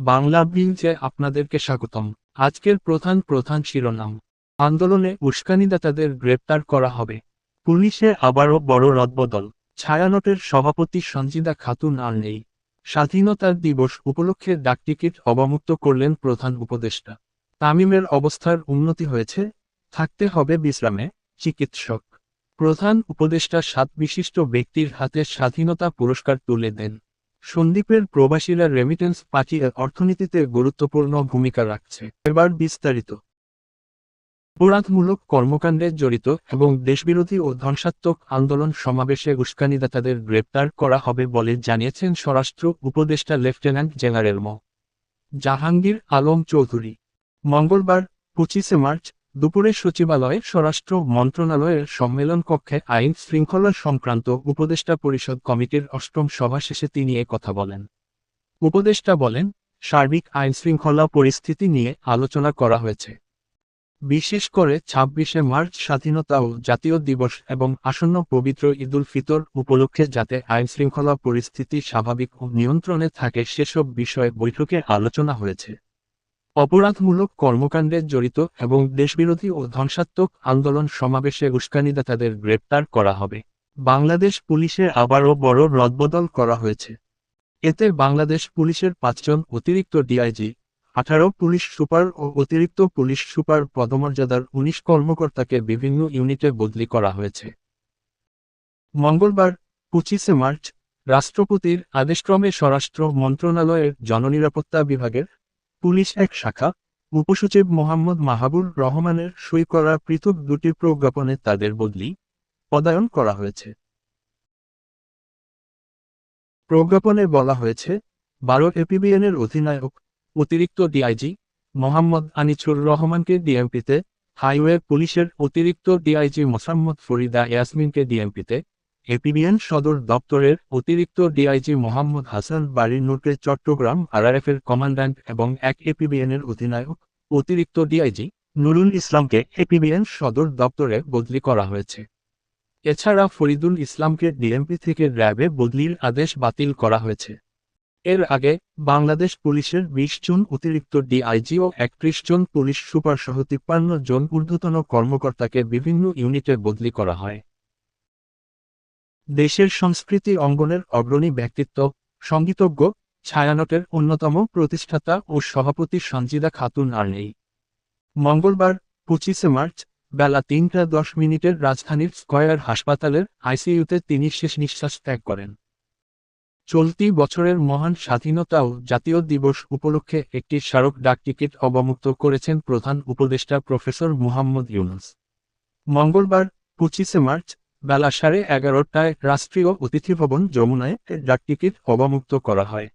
বাংলা বিলজে আপনাদেরকে স্বাগতম। আজকের প্রধান প্রধান শিরোনাম। আন্দোলনে উস্কানিদাতাদের গ্রেপ্তার করা হবে। পুলিশে আবারও বড় রদবদল। ছায়ানটের সভাপতি সঞ্জিদা খাতুন আর নেই। স্বাধীনতা দিবস উপলক্ষে ডাকটিকিট অবমুক্ত করলেন প্রধান উপদেষ্টা। তামিমের অবস্থার উন্নতি হয়েছে, থাকতে হবে বিশ্রামে, চিকিৎসক। প্রধান উপদেষ্টা 7 বিশিষ্ট ব্যক্তির হাতে স্বাধীনতা পুরস্কার তুলে দেন। সন্দ্বীপের প্রবাসীরা রেমিটেন্স পাঠিয়ে অর্থনীতিতে গুরুত্বপূর্ণ ভূমিকা রাখছে। এবার বিস্তারিত। অপরাধমূলক কর্মকাণ্ডে জড়িত এবং দেশবিরোধী ও ধ্বংসাত্মক আন্দোলন সমাবেশে উস্কানিদাতাদের গ্রেপ্তার করা হবে বলে জানিয়েছেন স্বরাষ্ট্র উপদেষ্টা লেফটেন্যান্ট জেনারেল মো. জাহাঙ্গীর আলম চৌধুরী। মঙ্গলবার 25 মার্চ দুপুরে সচিবালয়ে স্বরাষ্ট্র মন্ত্রণালয়ের সম্মেলন কক্ষে আইন শৃঙ্খলা সংক্রান্ত উপদেষ্টা পরিষদ কমিটির 8ম সভা শেষে তিনি এ কথা বলেন। উপদেষ্টা বলেন, সার্বিক আইনশৃঙ্খলা পরিস্থিতি নিয়ে আলোচনা করা হয়েছে। বিশেষ করে 26 মার্চ স্বাধীনতা ও জাতীয় দিবস এবং আসন্ন পবিত্র ঈদুল ফিতর উপলক্ষে যাতে আইনশৃঙ্খলা পরিস্থিতি স্বাভাবিক ও নিয়ন্ত্রণে থাকে সেসব বিষয়ে বৈঠকে আলোচনা হয়েছে। অপরাধমূলক কর্মকাণ্ডে জড়িত এবং দেশবিরোধী ও ধ্বংসাত্মক আন্দোলন সমাবেশে উস্কানিদাতাদের গ্রেপ্তার করা হবে। বাংলাদেশ পুলিশে আবারও বড় রদবদল করা হয়েছে। এতে বাংলাদেশ পুলিশের 5 জন অতিরিক্ত ডিআইজি, 18 পুলিশ সুপার ও অতিরিক্ত পুলিশ সুপার পদমর্যাদার 19 কর্মকর্তাকে বিভিন্ন ইউনিটে বদলি করা হয়েছে। মঙ্গলবার 25 মার্চ রাষ্ট্রপতির আদেশক্রমে স্বরাষ্ট্র মন্ত্রণালয়ের জননিরাপত্তা বিভাগের পুলিশ এক শাখা উপসচিব মোহাম্মদ মাহাবুর রহমানের সই করা পৃথক 2টি প্রজ্ঞাপনে তাদের বদলি, পদায়ন করা হয়েছে। প্রজ্ঞাপনে বলা হয়েছে, 12 এপিবিএনের অধিনায়ক অতিরিক্ত ডিআইজি মোহাম্মদ আনিছুর রহমানকে ডিএমপিতে, হাইওয়ে পুলিশের অতিরিক্ত ডিআইজি মোসাম্মদ ফরিদা ইয়াসমিনকে ডিএমপিতে, এপিবিএন সদর দপ্তরের অতিরিক্ত ডিআইজি মোহাম্মদ হাসান বারী নূরকে চট্টগ্রাম আরআরএফের কমান্ড্যান্ট এবং 1 এপিবিএনের অধিনায়ক অতিরিক্ত ডিআইজি নুরুল ইসলামকে এপিবিএন সদর দপ্তরে বদলি করা হয়েছে। এছাড়া ফরিদুল ইসলামকে ডিএমপি থেকে র্যাবে বদলির আদেশ বাতিল করা হয়েছে। এর আগে বাংলাদেশ পুলিশের 20 জন অতিরিক্ত ডিআইজি ও 31 জন পুলিশ সুপার সহ 53 জন ঊর্ধ্বতন কর্মকর্তাকে বিভিন্ন ইউনিটে বদলি করা হয়। দেশের সংস্কৃতি অঙ্গনের অগ্রণী ব্যক্তিত্ব, সংগীতজ্ঞ, ছায়ানটের অন্যতম প্রতিষ্ঠাতা ও সভাপতি সঞ্জিদা খাতুন আর নেই। মঙ্গলবার 25 মার্চ বেলা 3:10 রাজধানীর স্কয়ার হাসপাতালের আইসিইউতে তিনি শেষ নিঃশ্বাস ত্যাগ করেন। চলতি বছরের মহান স্বাধীনতা ও জাতীয় দিবস উপলক্ষে একটি স্মারক ডাকটিকিট অবমুক্ত করেছেন প্রধান উপদেষ্টা প্রফেসর মুহাম্মদ ইউনূস। মঙ্গলবার 25 মার্চ বেলা 11:30টায় রাষ্ট্রীয় অতিথি ভবন যমুনায় ডাকটিকিট অবমুক্ত করা হয়।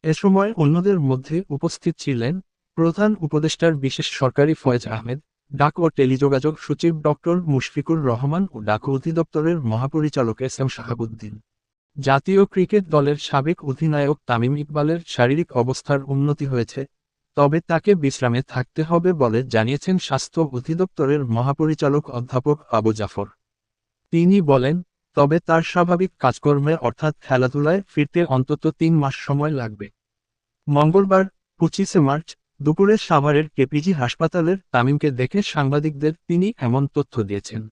এ সময় অন্যদের মধ্যে উপস্থিত ছিলেন প্রধান উপদেষ্টার বিশেষ সরকারি ফয়েজ আহমেদ, ডাক ও টেলিযোগাযোগ সচিব ডক্টর মুশফিকুর রহমান ও ডাক অধিদপ্তরের মহাপরিচালক এস.এম. শাহাবুদ্দিন। জাতীয় ক্রিকেট দলের সাবেক অধিনায়ক তামিম ইকবালের শারীরিক অবস্থার উন্নতি হয়েছে, তবে তাকে বিশ্রামে থাকতে হবে বলে জানিয়েছেন স্বাস্থ্য অধিদপ্তরের মহাপরিচালক অধ্যাপক আবু জাফর। তিনি বলেন, তবে তার স্বাভাবিক কাজকর্মে অর্থাৎ খেলাধুলায় ফিরতে অন্তত 3 মাস সময় লাগবে। মঙ্গলবার 25 মার্চ দুপুরে সাভারের কেপিজি হাসপাতালের তামিমকে দেখে সাংবাদিকদের তিনি এমন তথ্য দিয়েছেন।